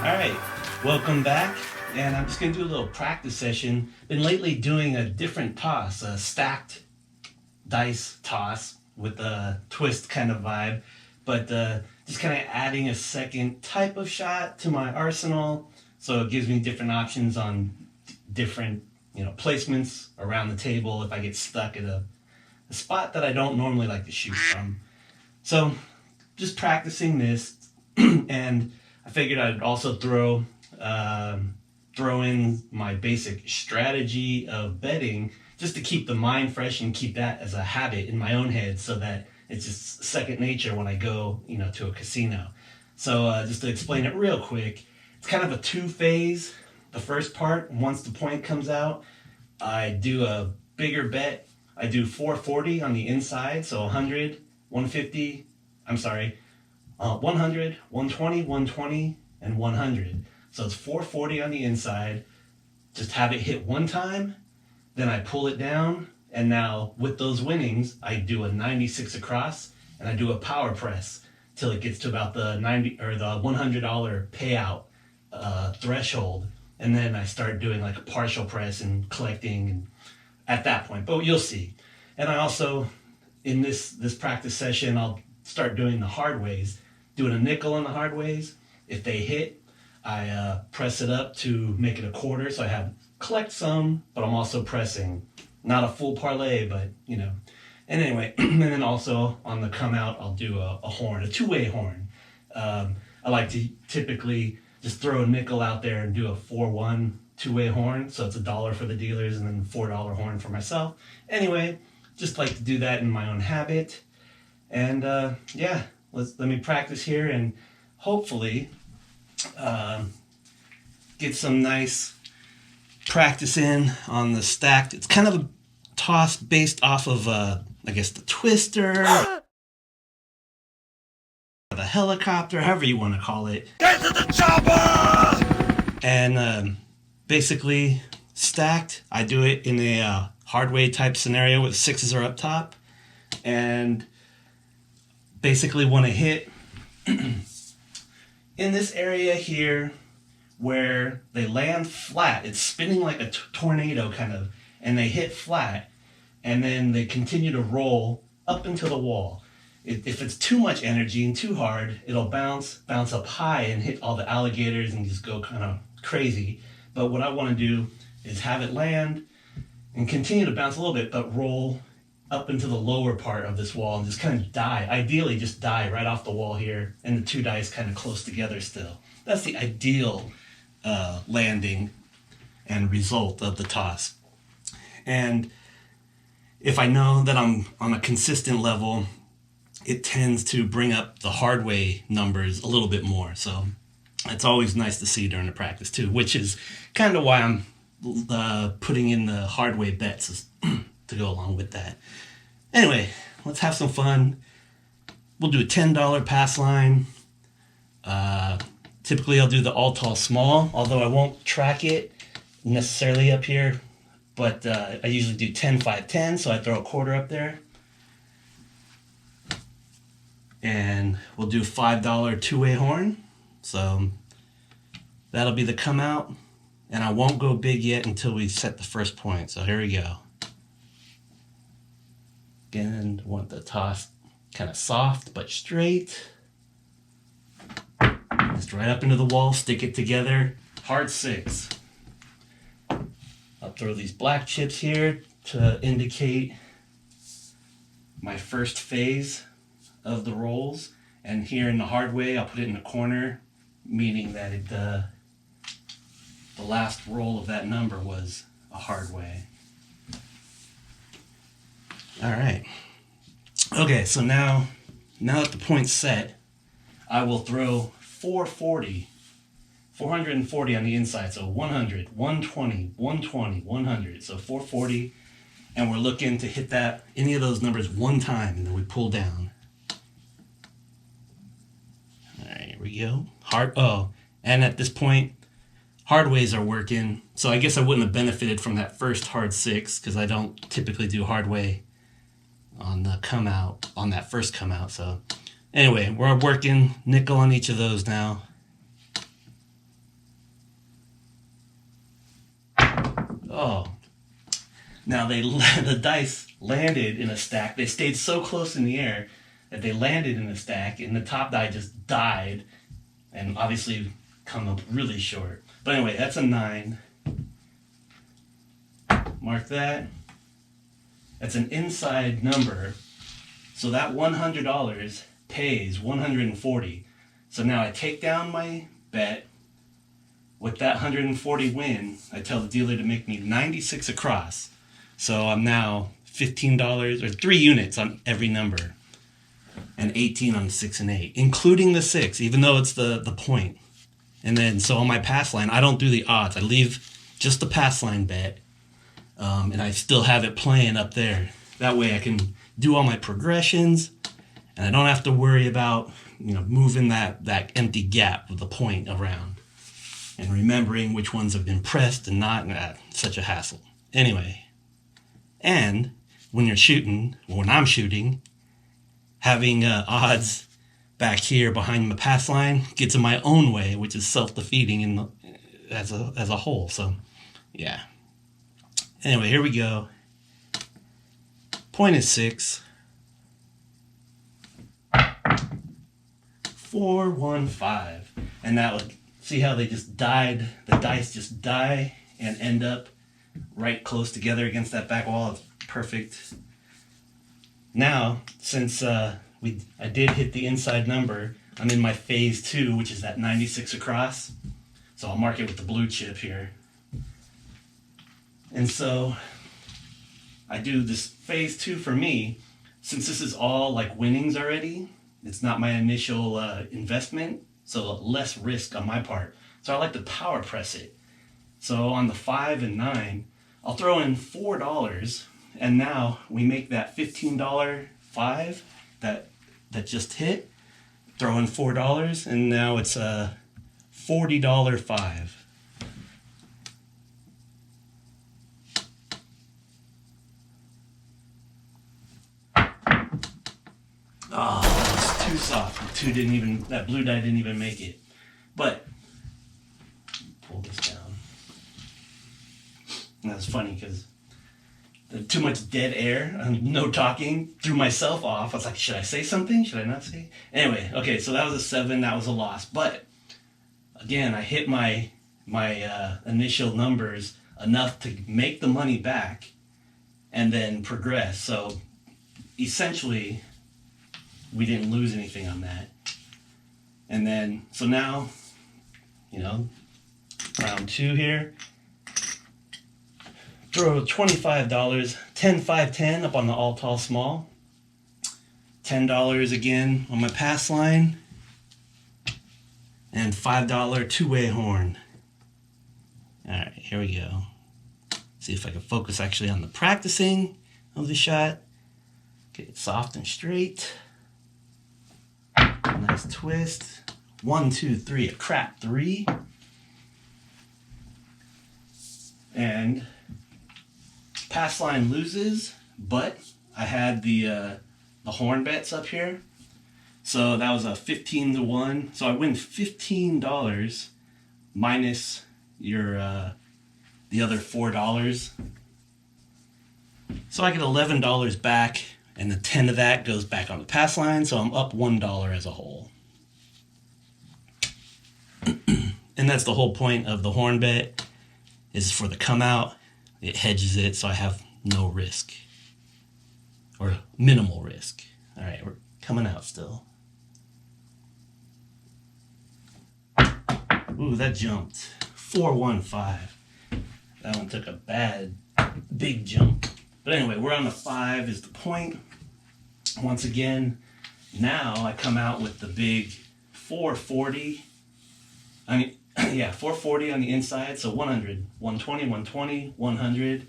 Alright, welcome back, and I'm just going to do a little practice session. Been lately doing a different toss, a stacked dice toss with a twist kind of vibe, but just kind of adding a second type of shot to my arsenal, so it gives me different options on different placements around the table if I get stuck at a spot that I don't normally like to shoot from. So just practicing this, and I figured I'd also throw in my basic strategy of betting, just to keep the mind fresh and keep that as a habit in my own head, so that it's just second nature when I go to a casino. So just to explain it real quick, it's kind of a two-phase. The first part, once the point comes out, I do a bigger bet. I do 440 on the inside, so 100, 150, 100, 120, 120, and 100. So it's 440 on the inside. Just have it hit one time, then I pull it down, and now with those winnings, I do a 96 across, and I do a power press till it gets to about the $100 payout threshold, and then I start doing like a partial press and collecting and at that point. But you'll see. And I also, in this practice session, I'll start doing the hard ways. Doing a nickel on the hard ways. If they hit, I press it up to make it a quarter, so I collect some, but I'm also pressing. Not a full parlay, but And anyway, and then also on the come out, I'll do a horn, a two-way horn. I like to typically just throw a nickel out there and do a 4-1 two-way horn, so it's $1 for the dealers and then $4 horn for myself. Anyway, just like to do that in my own habit. And yeah, let me practice here and hopefully get some nice practice in on the stacked. It's kind of a toss based off of, I guess, the twister, the helicopter, however you want to call it. Get to the chopper! And basically, stacked, I do it in a hard way type scenario with sixes are up top. And basically want to hit in this area here where they land flat. It's spinning like a tornado kind of, and they hit flat, and then they continue to roll up into the wall. If it's too much energy and too hard, it'll bounce up high and hit all the alligators and just go kind of crazy. But what I want to do is have it land and continue to bounce a little bit, but roll up into the lower part of this wall and just kind of die. Ideally, just die right off the wall here, and the two dice kind of close together still. That's the ideal landing and result of the toss. And if I know that I'm on a consistent level, it tends to bring up the hard way numbers a little bit more. So it's always nice to see during the practice too, which is kind of why I'm putting in the hard way bets to go along with that. Anyway, let's have some fun. We'll do a $10 pass line. Typically I'll do the all tall small, although I won't track it necessarily up here, but I usually do 10 5 10, so I throw a quarter up there. And we'll do $5 two-way horn, so that'll be the come out, and I won't go big yet until we set the first point. So here we go. Again, want the toss kind of soft but straight. Just right up into the wall, stick it together. Hard six. I'll throw these black chips here to indicate my first phase of the rolls. And here in the hard way, I'll put it in the corner, meaning that the last roll of that number was a hard way. All right. Okay, so now that the point's set, I will throw 440 on the inside. So 100, 120, 120, 100. So 440, and we're looking to hit any of those numbers one time, and then we pull down. All right, here we go. And at this point, hard ways are working. So I guess I wouldn't have benefited from that first hard six, because I don't typically do hard way on that first come out. So anyway, we're working nickel on each of those now. Oh. Now the dice landed in a stack. They stayed so close in the air that they landed in a stack, and the top die just died, and obviously come up really short. But anyway, that's a 9. Mark that. That's an inside number. So that $100 pays $140. So now I take down my bet. With that 140 win, I tell the dealer to make me 96 across. So I'm now $15 or 3 units on every number, and 18 on 6 and 8, including the 6, even though it's the point. And then so on my pass line, I don't do the odds. I leave just the pass line bet, and I still have it playing up there. That way I can do all my progressions, and I don't have to worry about moving that empty gap of the point around, and remembering which ones have been pressed and not. Such a hassle. Anyway, and when I'm shooting, having odds back here behind my pass line gets in my own way, which is self-defeating as a whole. So, yeah. Anyway, here we go. Point is 6. 4, 1, 5. And that would see how they just died. The dice just die and end up right close together against that back wall. It's perfect. Now, since I did hit the inside number, I'm in my phase 2, which is that 96 across. So I'll mark it with the blue chip here. And so I do this phase 2 for me. Since this is all like winnings already, it's not my initial investment, so less risk on my part. So I like to power press it. So on the 5 and 9, I'll throw in $4, and now we make that $15 5 that just hit. Throw in $4, and now it's a $40 5. Oh, that was too soft. That blue die didn't even make it. But pull this down. And that's funny because too much dead air, no talking, threw myself off. I was like, should I say something? Should I not say? Anyway, okay, so that was a 7. That was a loss. But again, I hit my initial numbers enough to make the money back and then progress. So essentially, we didn't lose anything on that. And then, so now, round 2 here. Throw $25, 10, 5, 10 up on the all tall small. $10 again on my pass line. And $5 two-way horn. All right, here we go. See if I can focus actually on the practicing of the shot. Get it soft and straight. Nice twist. 1, 2, 3, a crap 3. And pass line loses, but I had the horn bets up here. So that was a 15 to 1. So I win $15 minus your the other $4. So I get $11 back, and the 10 of that goes back on the pass line, so I'm up $1 as a whole. And that's the whole point of the horn bet, is for the come out. It hedges it, so I have no risk, or minimal risk. All right, we're coming out still. Ooh, that jumped. 4, 1, 5. That one took a big jump. But anyway, we're on the 5 is the point. Once again, now I come out with the big 440. 440 on the inside, so 100, 120, 120, 100.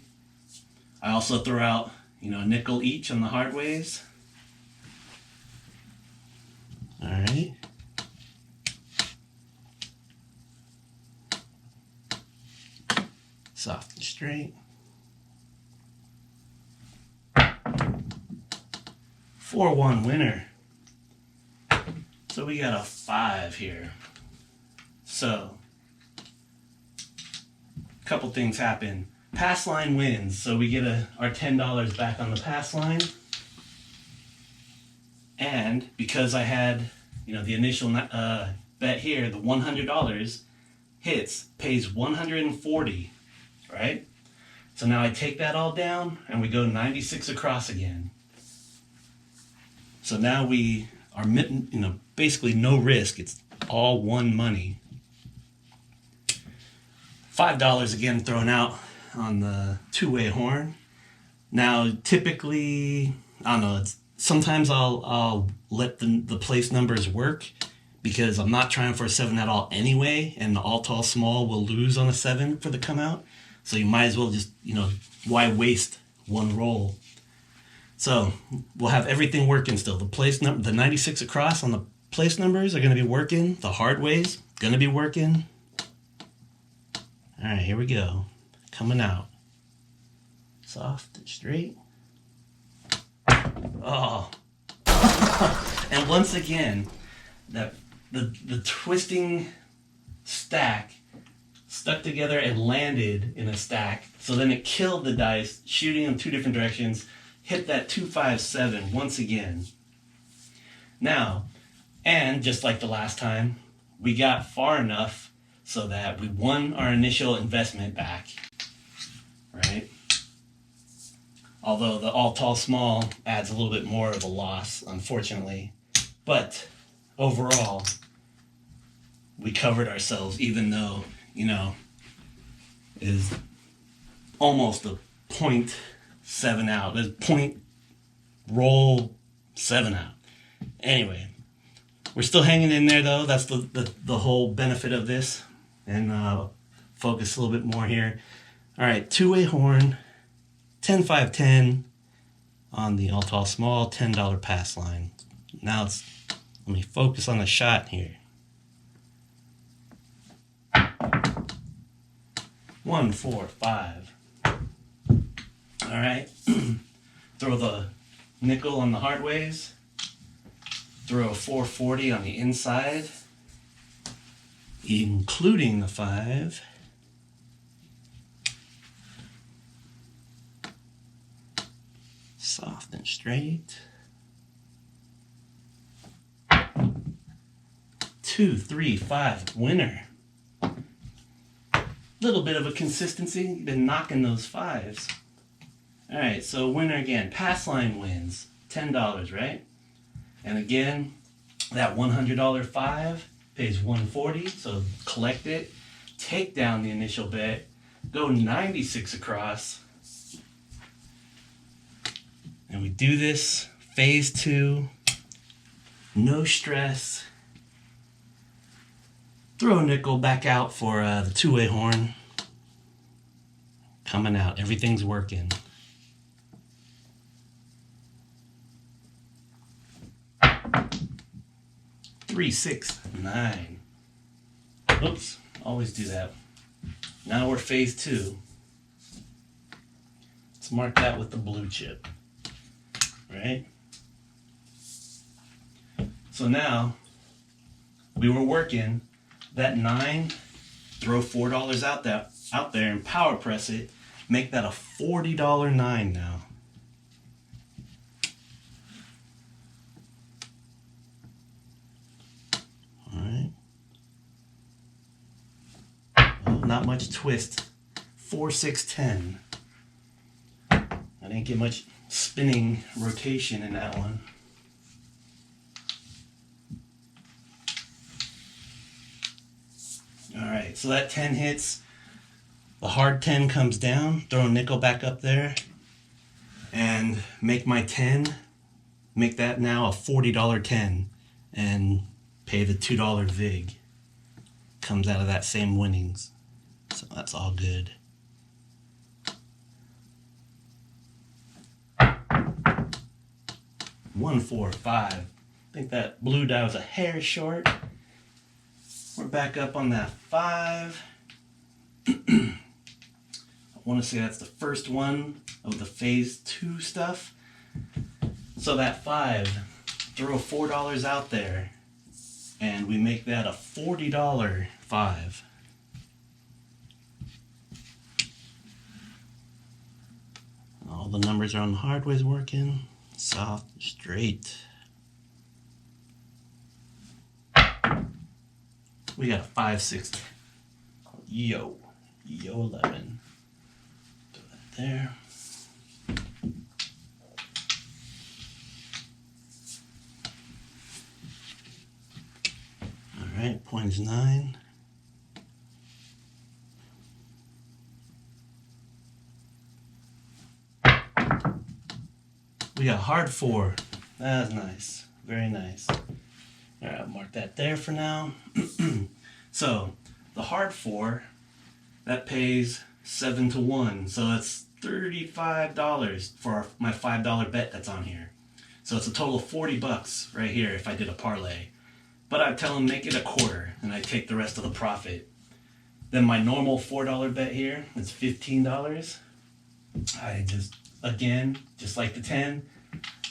I also throw out, a nickel each on the hard ways. All right. Soft and straight. 4-1 winner. So we got a 5 here. So, a couple things happen. pass line wins, so we get our $10 back on the pass line. And because I had, the initial bet here, the $100 hits, pays $140, right? So now I take that all down and we go 96 across again. So now we are, basically no risk. It's all one money. $5 again thrown out on the two-way horn. Now, typically, I don't know, sometimes I'll let the place numbers work because I'm not trying for a 7 at all anyway, and the all tall small will lose on a 7 for the come out. So you might as well just, why waste one roll? So we'll have everything working still. The place number, the 96 across on the place numbers are going to be working. The hard ways going to be working. All right, here we go. Coming out. Soft and straight. Oh. And once again, the twisting stack stuck together and landed in a stack. So then it killed the dice, shooting in two different directions, hit that 257 once again. Now, and just like the last time, we got far enough so that we won our initial investment back, right? Although the all tall small adds a little bit more of a loss, unfortunately. But overall, we covered ourselves, even though, is almost a 0.7 out. There's point roll 7 out. Anyway, we're still hanging in there though. That's the whole benefit of this. And focus a little bit more here. All right, two-way horn, 10, 5, 10 on the all tall small, $10 pass line. Now let me focus on the shot here. 1, 4, 5. All right. Throw the nickel on the hard ways. Throw a 440 on the inside, including the 5. Soft and straight. 2, 3, 5. Winner. Little bit of a consistency. Been knocking those 5s. All right, so winner again. Pass line wins. $10, right? And again, that $100 5 pays $140. So collect it. Take down the initial bet. Go 96 across. And we do this. Phase 2. No stress. Throw a nickel back out for the two-way horn. Coming out. Everything's working. Three, 6, 9. Oops. Always do that. Now we're phase 2. Let's mark that with the blue chip. Right? So now we were working that 9, throw $4 out there and power press it, make that a $40 9 now. All right. Well, not much twist. 4, 6, 10. I didn't get much spinning rotation in that one. All right, so that 10 hits. The hard 10 comes down. Throw a nickel back up there. And make my 10. Make that now a $40 10. And pay the $2 vig. Comes out of that same winnings. So that's all good. One, 4, 5. I think that blue die was a hair short. We're back up on that 5. I want to say that's the first one of the phase 2 stuff. So that 5, throw $4 out there, and we make that a $40 5. All the numbers are on the hard ways working. Soft, straight. We got a 5/6. Yo 11. Throw that there. All right, point is 9. We got hard 4. That's nice. Very nice. All right, mark that there for now. So the hard 4, that pays 7 to 1. So that's $35 for my $5 bet that's on here. So it's a total of $40 right here if I did a parlay. But I tell them make it a quarter and I take the rest of the profit. Then my normal $4 bet here is $15. I just, again, just like the 10,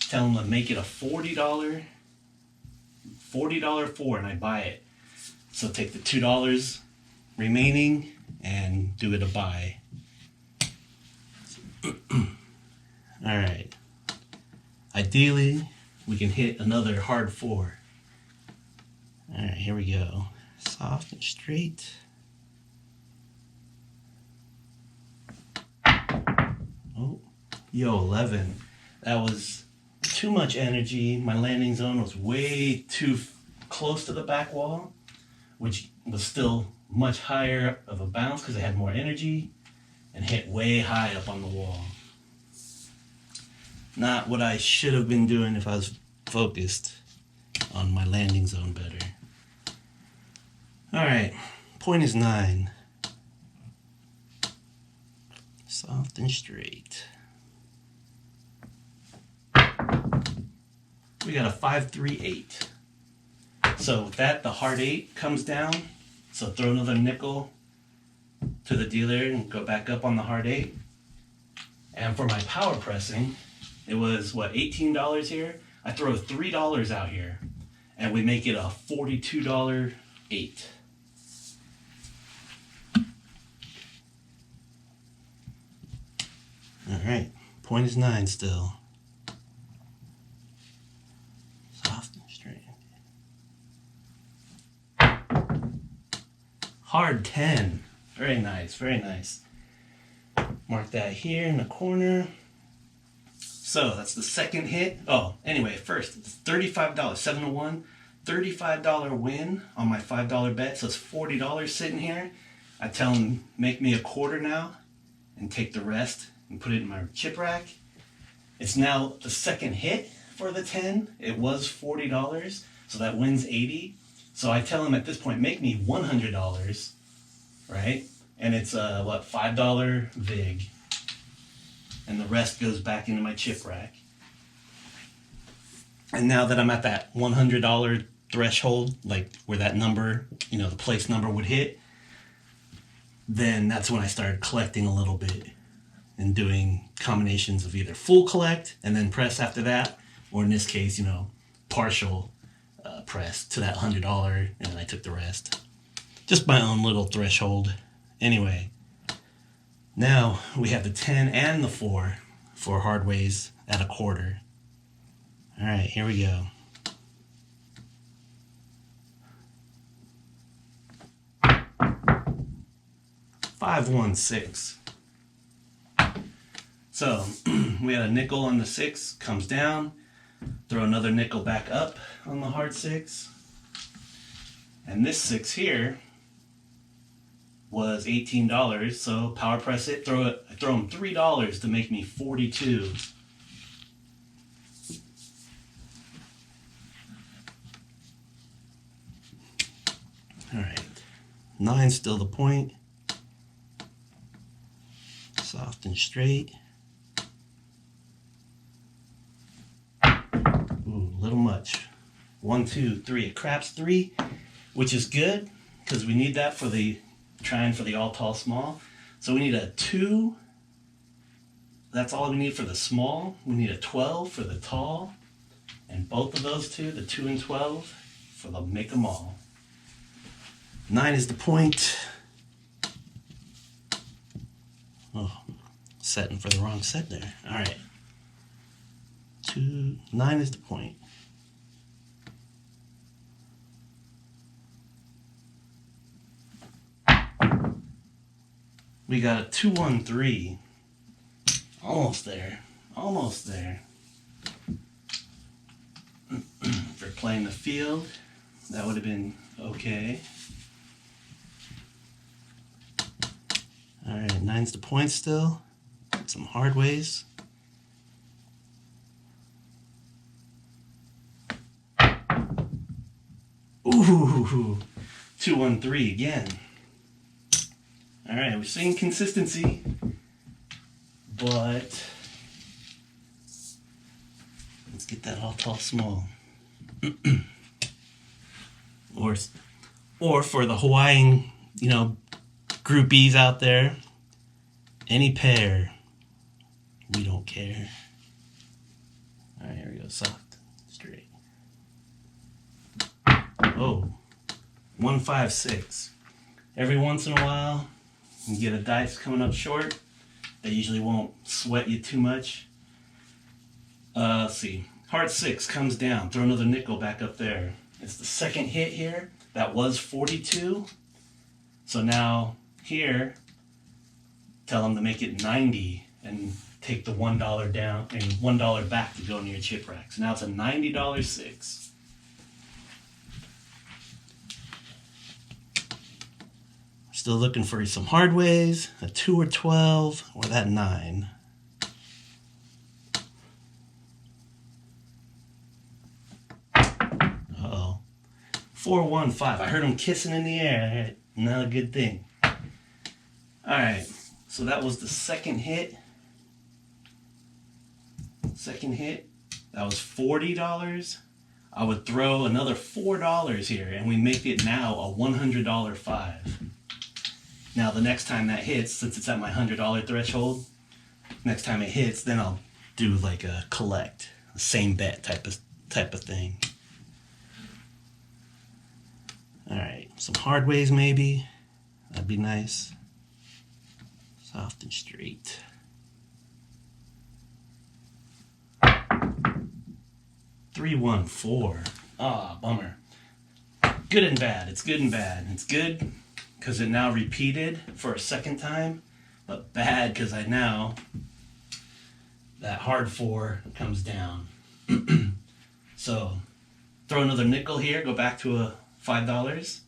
tell them to make it a $40 4 and I buy it. So take the $2 remaining and do it a buy. Alright. Ideally, we can hit another hard 4. Alright, here we go. Soft and straight. Oh, yo, 11. That was too much energy. My landing zone was way too close to the back wall, which was still much higher of a bounce because it had more energy and hit way high up on the wall. Not what I should have been doing if I was focused on my landing zone better. Alright, point is 9. Soft and straight. We got a 5-3-8. So with that, the hard 8 comes down. So throw another nickel to the dealer and go back up on the hard 8. And for my power pressing, it was what, $18 here? I throw $3 out here and we make it a $42 8. Alright, point is 9 still. Soft and straight. Hard 10. Very nice, very nice. Mark that here in the corner. So that's the second hit. Oh, anyway, first, it's $35, 7 to 1. $35 win on my $5 bet. So it's $40 sitting here. I tell them, make me a quarter now and take the rest and put it in my chip rack. It's now the second hit for the 10. It was $40, so that wins 80. So I tell them at this point, make me $100, right? And it's what, $5 vig. And the rest goes back into my chip rack. And now that I'm at that $100 threshold, like where that number, you know, the place number would hit, then that's when I started collecting a little bit and doing combinations of either full collect and then press after that, or in this case, you know, partial press to that $100, and then I took the rest. Just my own little threshold. Anyway, now we have the 10 and the 4 for hard ways at a quarter. All right, here we go. $5-1-6. So we had a nickel on the 6, comes down, throw another nickel back up on the hard 6. And this 6 here was $18, so power press it, I throw them $3 to make me 42. All right, 9's still the point. Soft and straight. Ooh, a little much. 1, 2, 3. It craps 3, which is good because we need that for the trying for the all tall small. So we need a 2. That's all we need for the small. We need a 12 for the tall, and both of those two, the 2 and 12, for the make them all. 9 is the point. Oh, setting for the wrong set there. All right. 9 is the point. We got a 2-1-3. Almost there. Almost there. For playing the field, that would have been okay. Alright, 9's the point still. Some hard ways. Ooh, 2-1-3 again. Alright, we're seeing consistency, but let's get that all tall small. or for the Hawaiian, groupies out there, any pair, we don't care. Alright, here we go, soft, straight. Oh, 1-5-6. Every once in a while, you get a dice coming up short. They usually won't sweat you too much. Let's see. Heart 6 comes down. Throw another nickel back up there. It's the second hit here. That was 42. So now here, tell them to make it 90 and take the $1 down and $1 back to go into your chip rack. So now it's a $90 6. Still looking for some hard ways, a 2 or 12, or that 9. Uh-oh. 4-1-5. I heard them kissing in the air. Not a good thing. Alright, so that was the second hit. Second hit. That was $40. I would throw another $4 here, and we make it now a $100 5. Now the next time that hits, since it's at my $100 threshold, next time it hits, then I'll do like a collect, same bet type of thing. All right, some hard ways maybe. That'd be nice. Soft and straight. 3-1-4. Ah, bummer. Good and bad. It's good and bad. It's good because it now repeated for a second time, but bad because that hard 4 comes down. So throw another nickel here, go back to a $5,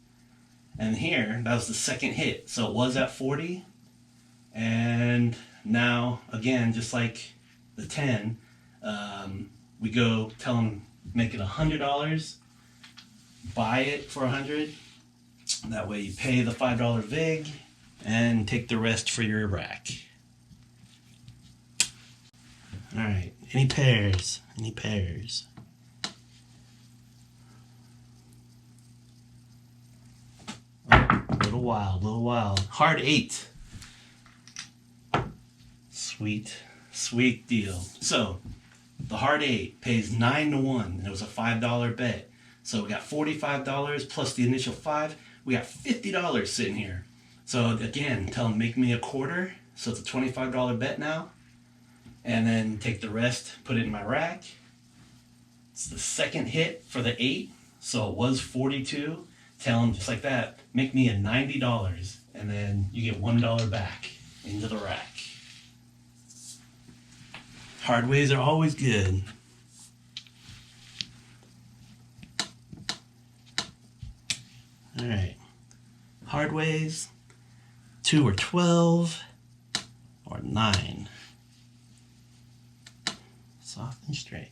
and here that was the second hit, so it was at 40, and now again, just like the 10, we go tell them make it $100, buy it for $100. That way you pay the $5 vig and take the rest for your rack. Alright, any pairs? Any pairs? Oh, little wild. Hard 8. Sweet deal. So, the hard 8 pays 9-1, and it was a $5 bet. So we got $45 plus the initial 5. We got $50 sitting here. So again, tell them make me a quarter. So it's a $25 bet now. And then take the rest, put it in my rack. It's the second hit for the 8. So it was 42. Tell them just like that, make me a $90. And then you get $1 back into the rack. Hard ways are always good. Alright, hard ways, 2 or 12, or 9. Soft and straight.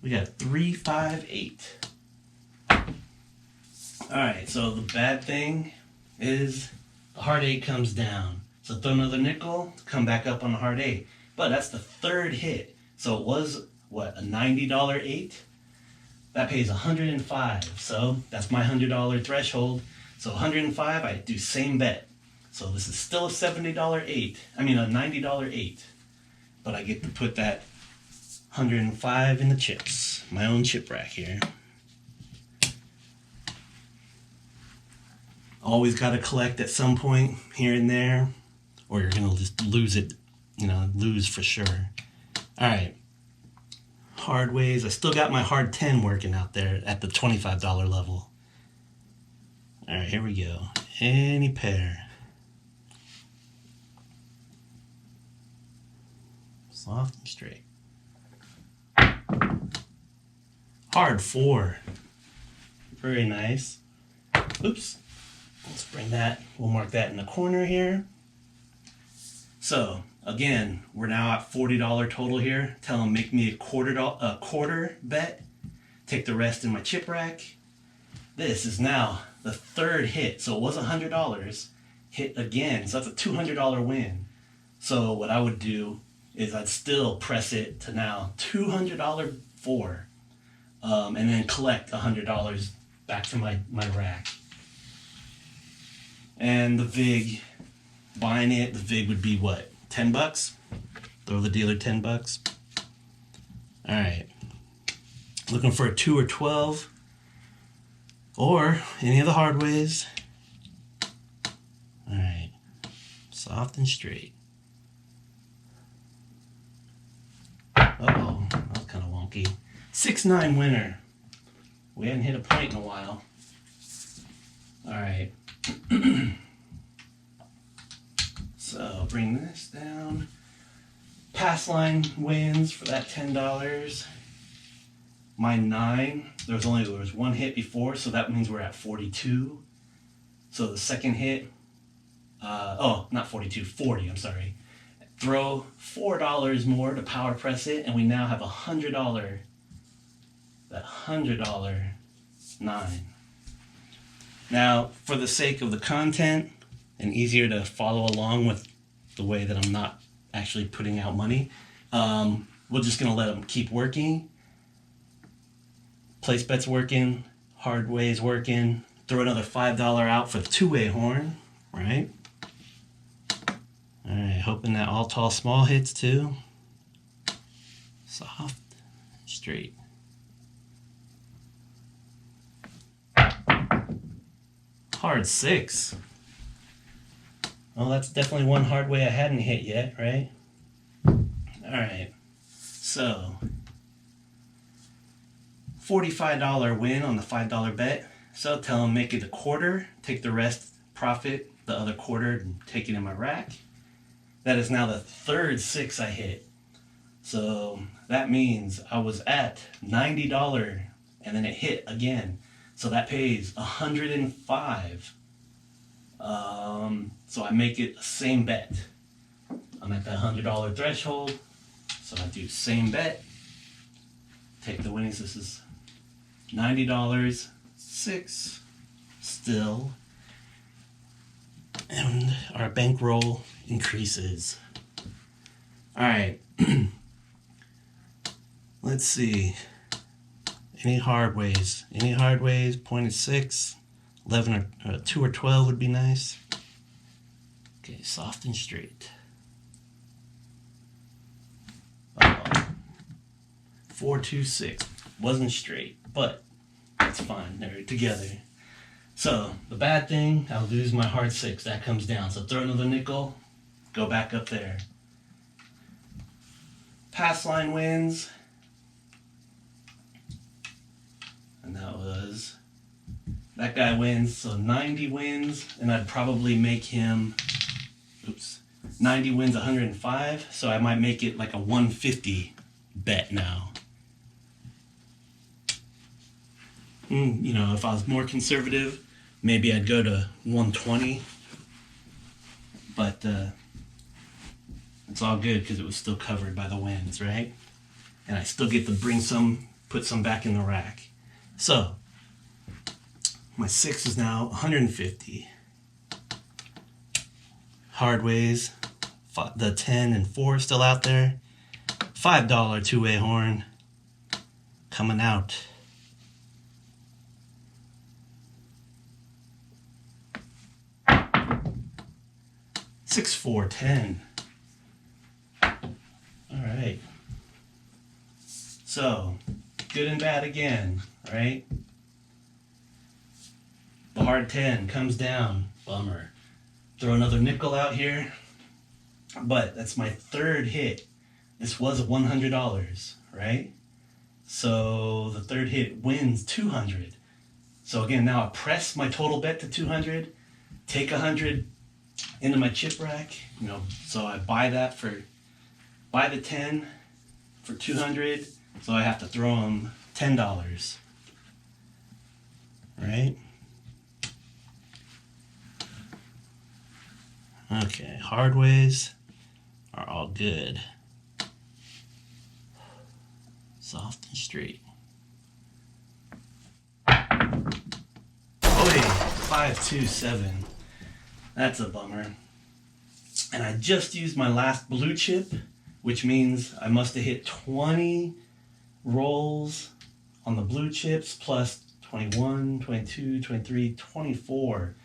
We got 3, 5, 8. Alright, so the bad thing is the hard 8 comes down. So throw another nickel, come back up on the hard 8. But that's the third hit. So it was, what, a $90 8? That pays $105, so that's my $100 threshold. So $105, I do same bet. So this is still a $70 8. I mean a $90 8. But I get to put that $105 in the chips. My own chip rack here. Always got to collect at some point here and there, or you're going to just lose it, lose for sure. All right. Hard ways. I still got my hard 10 working out there at the $25 level. All right, here we go. Any pair. Soft and straight. Hard 4. Very nice. Oops. Let's bring that. We'll mark that in the corner here. So again, we're now at $40 total here. Tell them make me a quarter bet. Take the rest in my chip rack. This is now the third hit. So it was $100. Hit again. So that's a $200 win. So what I would do is I'd still press it to now $200 for, and then collect $100 back to my rack. And the VIG, buying it, the VIG would be what, 10 bucks? Throw the dealer 10 bucks. All right. Looking for a 2 or 12, or any of the hard ways. All right. Soft and straight. Uh-oh, that was kind of wonky. 6-9 winner. We hadn't hit a point in a while. All right. So bring this down. Pass line wins for that $10. My 9, there was one hit before, so that means we're at 42. So the second hit, not 42, 40, I'm sorry. Throw $4 more to power press it, and we now have $100. That $100 9. Now, for the sake of the content and easier to follow along with the way that I'm not actually putting out money, we're just gonna let them keep working. Place bets working, hard ways working. Throw another $5 out for the two-way horn, right? All right, hoping that all tall small hits too. Soft, straight. Hard 6. Well, that's definitely one hard way I hadn't hit yet, right? All right, so $45 win on the $5 bet. So tell them make it a quarter, take the rest profit, the other quarter, and take it in my rack. That is now the third 6 I hit. So that means I was at $90 and then it hit again. So that pays $105. So I make it the same bet. I'm at that $100 threshold. So I do same bet. Take the winnings. This is $90, 6 still. And our bankroll increases. All right. Let's see. Any hard ways? Any hard ways? Point at 6, 11 or 2 or 12 would be nice. Okay, soft and straight. 4, 2, 6. Wasn't straight, but that's fine. They're together. So the bad thing, I'll lose my hard 6. That comes down. So throw another nickel. Go back up there. Pass line wins. And that guy wins. So 90 wins. And I'd probably make him, 90 wins 105. So I might make it like a 150 bet now. If I was more conservative, maybe I'd go to 120. But it's all good because it was still covered by the wins, right? And I still get to put some back in the rack. So my 6 is now 150. Hard ways, the 10 and 4 still out there. $5 two-way horn coming out. $6, 4, 10. All right. So, good and bad again, right? The hard 10 comes down. Bummer. Throw another nickel out here. But that's my third hit. This was $100, right? So the third hit wins 200. So again, now I press my total bet to 200, take 100 into my chip rack, you know, so I buy the 10 for 200, so I have to throw them $10, right? Okay, hard ways are all good. Soft and straight. Oh, 527. That's a bummer. And I just used my last blue chip, which means I must have hit 20 rolls on the blue chips plus 21, 22, 23, 24.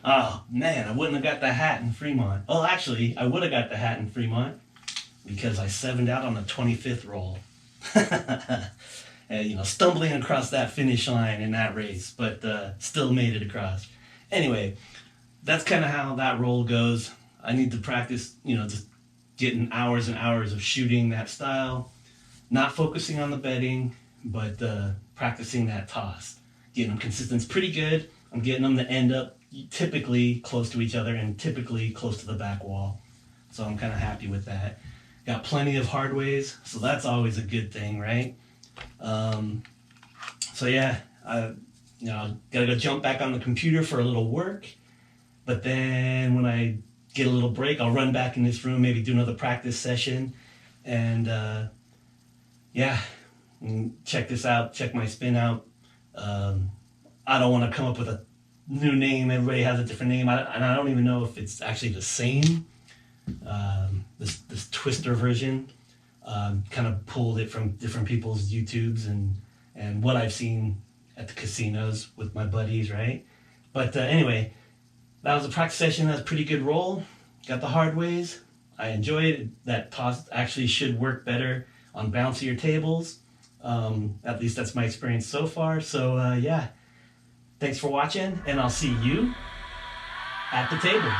Oh man, I wouldn't have got the hat in Fremont. Oh, actually, I would have got the hat in Fremont because I 7'd out on the 25th roll. And, you know, stumbling across that finish line in that race, but still made it across. Anyway, that's kind of how that roll goes. I need to practice, you know, just getting hours and hours of shooting that style, not focusing on the betting, but practicing that toss. Getting them consistent. It's pretty good. I'm getting them to end up typically close to each other and typically close to the back wall. So I'm kind of happy with that. Got plenty of hard ways, so that's always a good thing, right? So yeah, gotta go jump back on the computer for a little work, but then when I get a little break, I'll run back in this room, maybe do another practice session, and check this out, check my spin out. I don't want to come up with a new name. Everybody has a different name, and I don't even know if it's actually the same. This Twister version, kind of pulled it from different people's YouTubes and what I've seen at the casinos with my buddies, right? But anyway, that was a practice session. That was a pretty good roll. Got the hard ways. I enjoyed it. That toss actually should work better on bouncier tables. At least that's my experience so far. So yeah, thanks for watching, and I'll see you at the tables.